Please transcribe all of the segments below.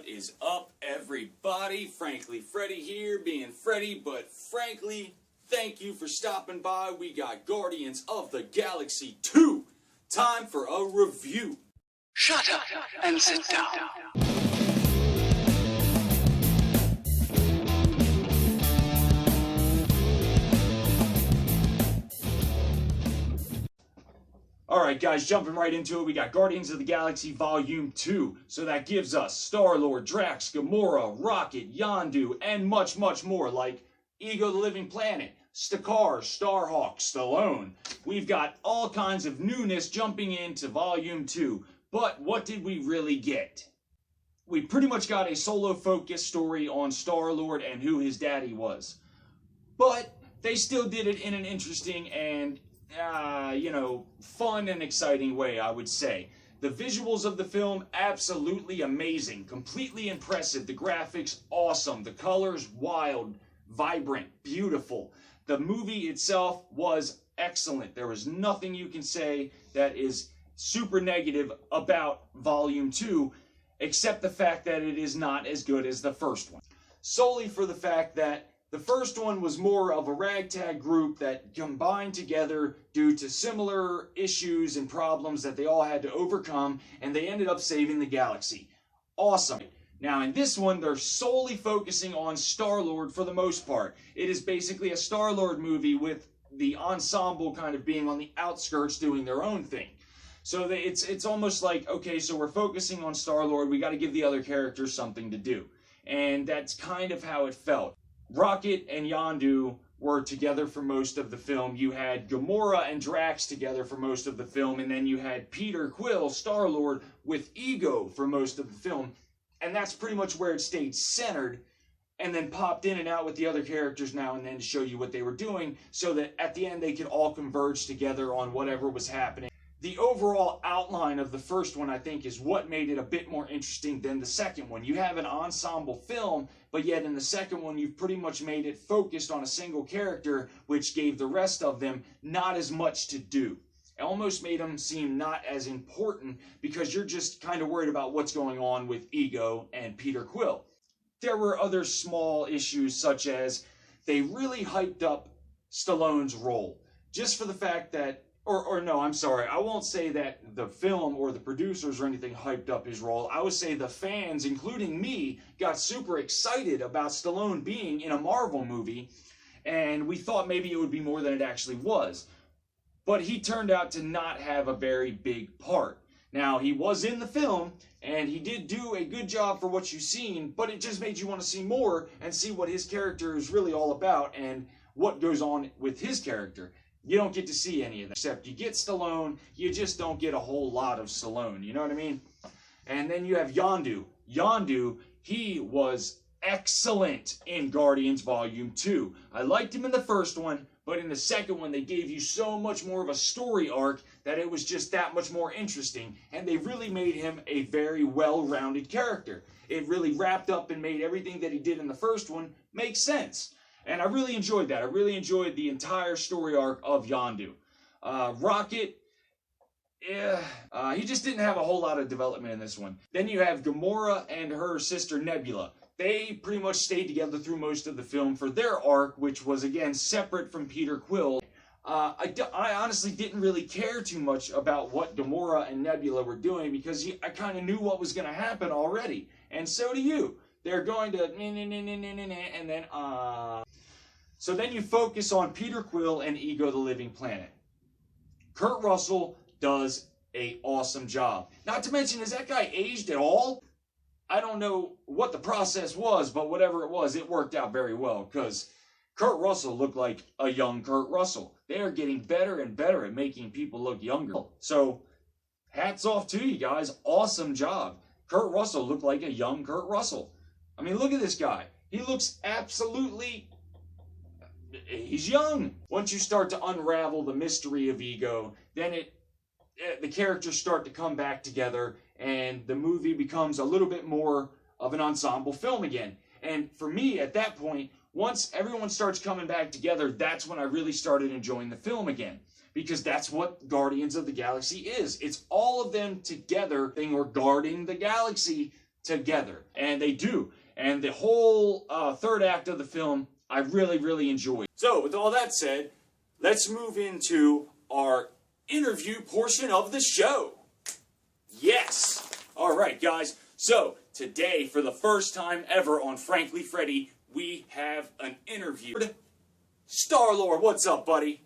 What is up, everybody? Frankly Freddie here, being Freddie, but frankly, thank you for stopping by. We got Guardians of the Galaxy 2. Time for a review. Shut up and sit down. Alright guys, jumping right into it, we got Guardians of the Galaxy Volume 2. So that gives us Starlord, Drax, Gamora, Rocket, Yondu, and much, much more, like Ego the Living Planet, Stakar, Starhawk, Stallone. We've got all kinds of newness jumping into Volume 2. But what did we really get? We pretty much got a solo-focused story on Starlord and who his daddy was. But they still did it in an interesting and fun and exciting way, I would say. The visuals of the film, absolutely amazing, completely impressive. The graphics, awesome. The colors, wild, vibrant, beautiful. The movie itself was excellent. There was nothing you can say that is super negative about Volume 2, except the fact that it is not as good as the first one. Solely for the fact that the first one was more of a ragtag group that combined together due to similar issues and problems that they all had to overcome, and they ended up saving the galaxy. Awesome. Now in this one, they're solely focusing on Starlord for the most part. It is basically a Starlord movie with the ensemble kind of being on the outskirts doing their own thing. So it's almost like, okay, so we're focusing on Starlord, we got to give the other characters something to do. And that's kind of how it felt. Rocket and Yondu were together for most of the film. You had Gamora and Drax together for most of the film, and then you had Peter Quill, Starlord, with Ego for most of the film. And that's pretty much where it stayed centered, and then popped in and out with the other characters now and then to show you what they were doing, so that at the end they could all converge together on whatever was happening. The overall outline of the first one, I think, is what made it a bit more interesting than the second one. You have an ensemble film, but yet in the second one, you've pretty much made it focused on a single character, which gave the rest of them not as much to do. It almost made them seem not as important because you're just kind of worried about what's going on with Ego and Peter Quill. There were other small issues, such as they really hyped up Stallone's role, just for the fact that no, I'm sorry. I won't say that the film or the producers or anything hyped up his role. I would say the fans, including me, got super excited about Stallone being in a Marvel movie, and we thought maybe it would be more than it actually was. But he turned out to not have a very big part. Now, he was in the film, and he did do a good job for what you've seen, but it just made you want to see more and see what his character is really all about and what goes on with his character. You don't get to see any of that, except you get Stallone, you just don't get a whole lot of Stallone, you know what I mean? And then you have Yondu. Yondu, he was excellent in Guardians Volume 2. I liked him in the first one, but in the second one, they gave you so much more of a story arc that it was just that much more interesting, and they really made him a very well-rounded character. It really wrapped up and made everything that he did in the first one make sense. And I really enjoyed that. I really enjoyed the entire story arc of Yondu. Rocket, he just didn't have a whole lot of development in this one. Then you have Gamora and her sister Nebula. They pretty much stayed together through most of the film for their arc, which was, again, separate from Peter Quill. I honestly didn't really care too much about what Gamora and Nebula were doing because I kind of knew what was going to happen already. And so do you. They're going to and then So then you focus on Peter Quill and Ego the Living Planet. Kurt Russell does an awesome job. Not to mention, is that guy aged at all? I don't know what the process was, but whatever it was, it worked out very well because Kurt Russell looked like a young Kurt Russell. They are getting better and better at making people look younger. So hats off to you guys. Awesome job. Kurt Russell looked like a young Kurt Russell. I mean, look at this guy. He looks absolutely... he's young. Once you start to unravel the mystery of Ego, then the characters start to come back together, and the movie becomes a little bit more of an ensemble film again. And for me, at that point, once everyone starts coming back together, that's when I really started enjoying the film again. Because that's what Guardians of the Galaxy is. It's all of them together, or guarding the galaxy together. And they do. And the whole third act of the film, I really, really enjoyed. So, with all that said, let's move into our interview portion of the show. Yes! Alright, guys. So, today, for the first time ever on Frankly Freddie, we have an interview. Starlord, what's up, buddy?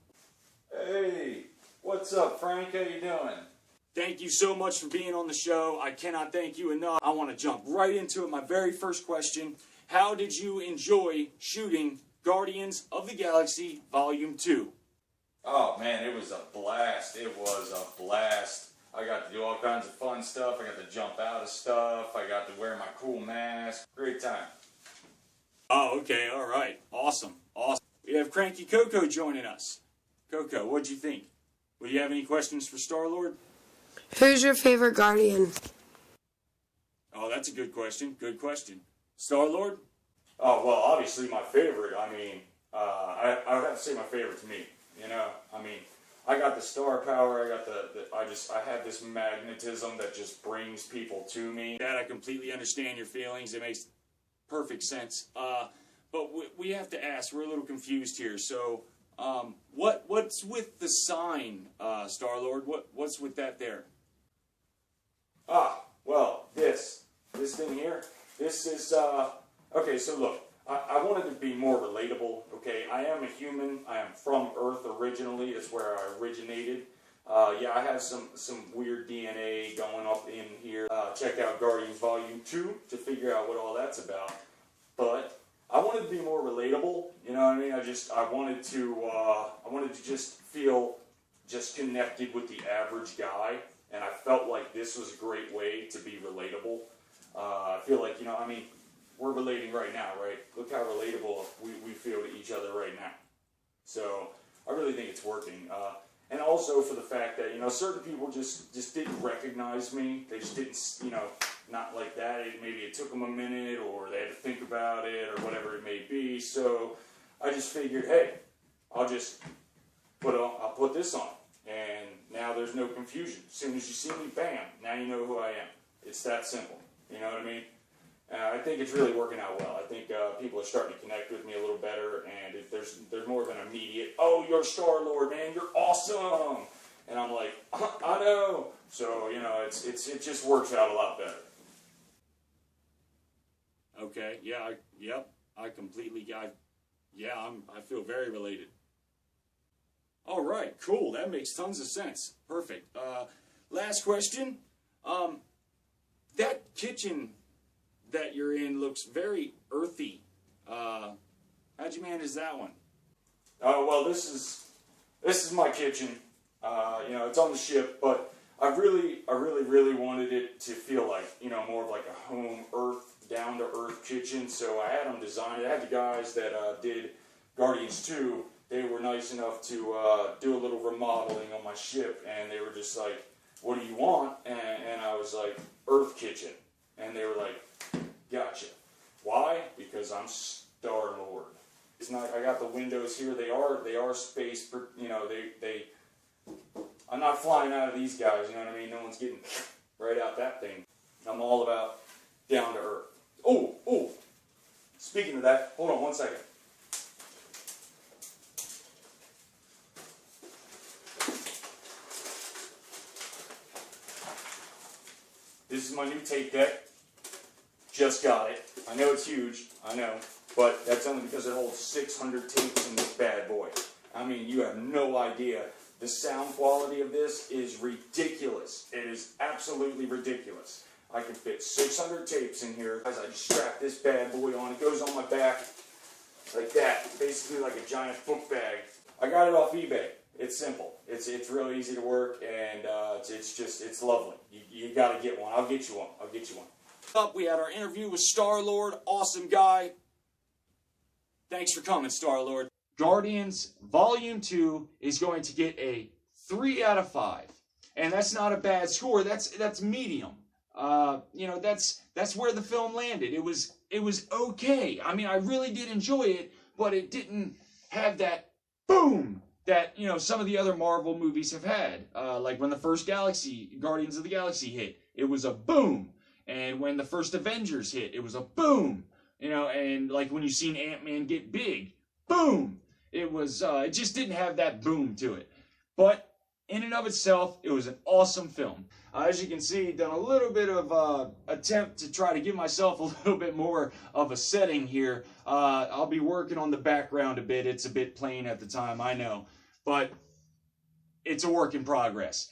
Hey, what's up, Frank? How you doing? Thank you so much for being on the show. I cannot thank you enough. I want to jump right into it. My very first question. How did you enjoy shooting Guardians of the Galaxy Volume 2? Oh, man, it was a blast. It was a blast. I got to do all kinds of fun stuff. I got to jump out of stuff. I got to wear my cool mask. Great time. Oh, okay. All right. Awesome. Awesome. We have Cranky Cocoa joining us. Cocoa, what'd you think? Will you have any questions for Starlord? Who's your favorite Guardian? Oh, that's a good question. Good question. Starlord? Oh, well, obviously my favorite. I mean, I would have to say my favorite's me. You know, I mean, I got the star power. I got I have this magnetism that just brings people to me. Dad, I completely understand your feelings. It makes perfect sense. But we have to ask. We're a little confused here. So, what's with the sign, Starlord? What's with that there? Ah, well, this thing here, this is, okay, so look, I wanted to be more relatable, okay? I am a human. I am from Earth originally. That's where I originated. Yeah, I have some weird DNA going up in here. Check out Guardians Volume 2 to figure out what all that's about. But I wanted to be more relatable, you know what I mean? I wanted to just feel just connected with the average guy. And I felt like this was a great way to be relatable. I feel like, you know, I mean, we're relating right now, right? Look how relatable we feel to each other right now. So, I really think it's working. And also for the fact that, you know, certain people just didn't recognize me. They just didn't, you know, not like that. Maybe it took them a minute, or they had to think about it, or whatever it may be. So, I just figured, hey, I'll put this on. And now there's no confusion. As soon as you see me, bam, now you know who I am. It's that simple. You know what I mean? I think it's really working out well. I think people are starting to connect with me a little better, and there's more of an immediate, oh, you're Starlord, man, you're awesome. And I'm like, I know. So, you know, it just works out a lot better. Okay, yeah, I feel very related. All right, cool. That makes tons of sense. Perfect. Last question. That kitchen that you're in looks very earthy. How'd you manage that one? Oh, well, this is my kitchen. You know, it's on the ship, but I really wanted it to feel like, you know, more of like a home down to earth kitchen. So I had them designed. I had the guys that did Guardians 2. They were nice enough to do a little remodeling on my ship, and they were just like, what do you want? And I was like, Earth Kitchen. And they were like, gotcha. Why? Because I'm Starlord. It's not, I got the windows here. They are space, you know, I'm not flying out of these guys, you know what I mean? No one's getting right out that thing. I'm all about down to earth. Oh, speaking of that, hold on one second. This is my new tape deck. Just got it. I know it's huge. I know. But that's only because it holds 600 tapes in this bad boy. I mean, you have no idea. The sound quality of this is ridiculous. It is absolutely ridiculous. I can fit 600 tapes in here. As I just strap this bad boy on, it goes on my back like that. Basically like a giant book bag. I got it off eBay. It's simple. It's real easy to work, and it's lovely. You got to get one. I'll get you one. Up, we had our interview with Starlord. Awesome guy. Thanks for coming, Starlord. Guardians Volume 2 is going to get a 3 out of 5. And that's not a bad score. That's medium. You know, that's where the film landed. It was okay. I mean, I really did enjoy it, but it didn't have that boom that, you know, some of the other Marvel movies have had. Like when the first Guardians of the Galaxy hit. It was a boom. And when the first Avengers hit, it was a boom. You know, and like when you seen Ant-Man get big, boom. It was, it just didn't have that boom to it. But in and of itself, it was an awesome film. As you can see, done a little bit of attempt to try to give myself a little bit more of a setting here. I'll be working on the background a bit. It's a bit plain at the time, I know. But it's a work in progress.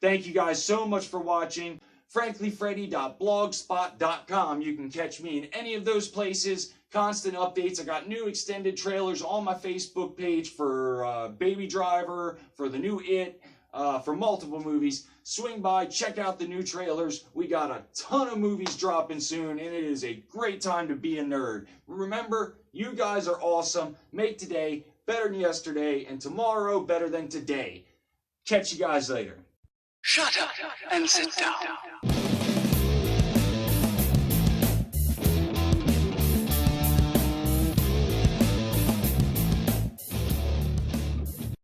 Thank you guys so much for watching. franklyfreddy.blogspot.com. You can catch me in any of those places. Constant updates. I got new extended trailers on my Facebook page for Baby Driver, for the new It, for multiple movies. Swing by, check out the new trailers. We got a ton of movies dropping soon, and it is a great time to be a nerd. Remember, you guys are awesome. Make today better than yesterday, and tomorrow better than today. Catch you guys later. Shut up and sit down.